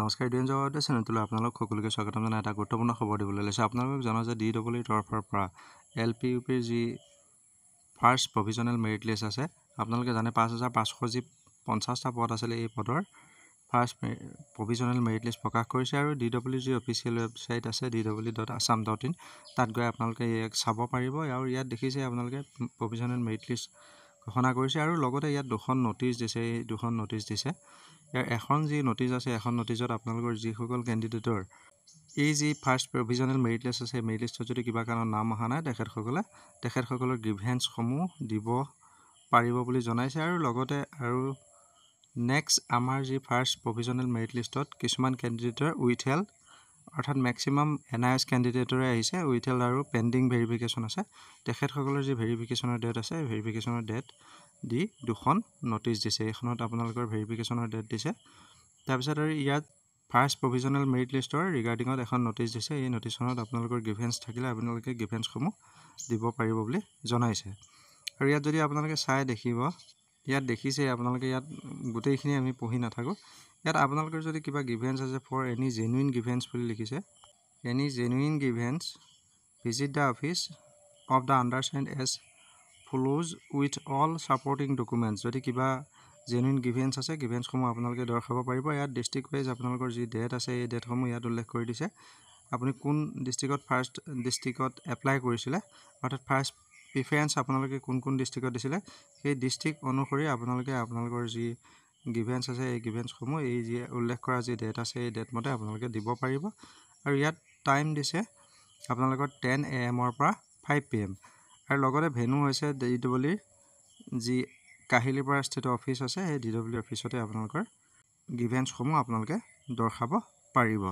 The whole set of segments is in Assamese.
নমস্কাৰ ডিএন জবাবতে চেনেলটোলৈ আপোনালোক সকলোকে স্বাগতম জনাই এটা গুৰুত্বপূৰ্ণ খবৰ দিবলৈ লৈছে। আপোনালোকক জনাওঁ যে DEEৰ তৰফৰ পৰা LPUPৰ যি ফাৰ্ষ্ট প্ৰভিজনেল মেৰিট লিষ্ট আছে, আপোনালোকে জানে 5500 যি 50টা পদ আছিলে, এই পদৰ ফাৰ্ষ্ট প্ৰভিজনেল মেৰিট লিষ্ট প্ৰকাশ কৰিছে আৰু DEEৰ যি অফিচিয়েল ৱেবছাইট আছে DEE.assam.in তাত গৈ আপোনালোকে ইয়াক চাব পাৰিব। আৰু ইয়াত দেখিছে আপোনালোকে প্ৰভিজনেল মেৰিট লিষ্ট ঘোষণা কৰিছে আৰু লগতে ইয়াত দুখন নটিচ দিছে। এই দুখন নটিচ দিছে। ইয়াৰ এখন যি নটিচ আছে, এখন নটিচত আপোনালোকৰ যিসকল কেণ্ডিডেটৰ এই যি ফাৰ্ষ্ট প্ৰভিজনেল মেৰিট লিষ্ট আছে, মেৰিট লিষ্টত যদি কিবা কাৰণত নাম অহা নাই, তেখেতসকলৰ গ্ৰিভেন্সসমূহ দিব পাৰিব বুলি জনাইছে। আৰু লগতে আৰু নেক্সট আমাৰ যি ফাৰ্ষ্ট প্ৰভিজনেল মেৰিট লিষ্টত কিছুমান কেণ্ডিডেটৰ উইথহেল্ড, অৰ্থাৎ মেক্সিমাম NIS কেণ্ডিডেটৰে আহিছে উইথহেল্ড আৰু পেণ্ডিং ভেৰিফিকেশ্যন আছে, তেখেতসকলৰ যি ভেৰিফিকেশ্যনৰ ডেট আছে, ভেৰিফিকেশ্যনৰ ডেট দি দুখন নটিচ দিছে। এইখনত আপোনালোকৰ ভেৰিফিকেশ্যনৰ ডেট দিছে। তাৰপিছত আৰু ইয়াত ফাৰ্ষ্ট প্ৰভিজনেল মেৰিট লিষ্টৰ ৰিগাৰ্ডিঙত এখন নটিচ দিছে। এই নটিচখনত আপোনালোকৰ গ্ৰিভেন্স থাকিলে আপোনালোকে গ্ৰিভেন্সসমূহ দিব পাৰিব বুলি জনাইছে। আৰু ইয়াত যদি আপোনালোকে চাই দেখিব, ইয়াত দেখিছে আপোনালোকে, ইয়াত গোটেইখিনি আমি পঢ়ি নাথাকোঁ। ইয়াত আপোনালোকৰ যদি কিবা গ্ৰিভেন্স আছে, ফৰ এনি জেনুইন গ্ৰিভেন্স বুলি লিখিছে, any genuine grievance visit the office of the undersigned as follows with all supporting documents. যদি কিবা জেনুইন গ্ৰিভেন্স আছে, গ্ৰিভেন্সসমূহ আপোনালোকে দৰ্শাব পাৰিব। ইয়াত ডিষ্ট্ৰিক্ট ৱাইজ আপোনালোকৰ যি ডেট আছে, এই ডেটসমূহ ইয়াত উল্লেখ কৰি দিছে। আপুনি কোন ডিষ্ট্ৰিক্টত ফাৰ্ষ্ট ডিষ্ট্ৰিক্টত এপ্লাই কৰিছিলে, অৰ্থাৎ ফাৰ্ষ্ট প্ৰিফাৰেঞ্চ আপোনালোকে কোন কোন ডিষ্ট্ৰিক্টত দিছিলে, সেই ডিষ্ট্ৰিক্ট অনুসৰি আপোনালোকে আপোনালোকৰ যি গ্ৰিভেন্স আছে, এই গ্ৰিভেন্সসমূহ এই যি উল্লেখ কৰা যি ডেট আছে, এই ডেট মতে আপোনালোকে দিব পাৰিব। আৰু ইয়াত টাইম দিছে আপোনালোকৰ 10 AM পৰা 5 PM। আৰু লগতে ভেনু হৈছে DEEৰ যি কাহিলীপাৰা স্থিত অফিচ আছে, সেই DEEৰ অফিচতে আপোনালোকৰ গ্ৰিভেন্সসমূহ আপোনালোকে দৰ্শাব পাৰিব।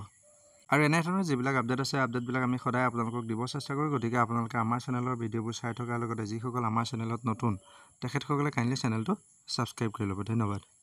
আৰু এনেধৰণৰ যিবিলাক আপডেট আছে, আপডেটবিলাক আমি সদায় আপোনালোকক দিব চেষ্টা কৰোঁ। গতিকে আপোনালোকে আমাৰ চেনেলৰ ভিডিঅ'বোৰ চাই থকাৰ লগতে যিসকল আমাৰ চেনেলত নতুন, তেখেতসকলে কাইণ্ডলি চেনেলটো ছাবস্ক্ৰাইব কৰি ল'ব। ধন্যবাদ।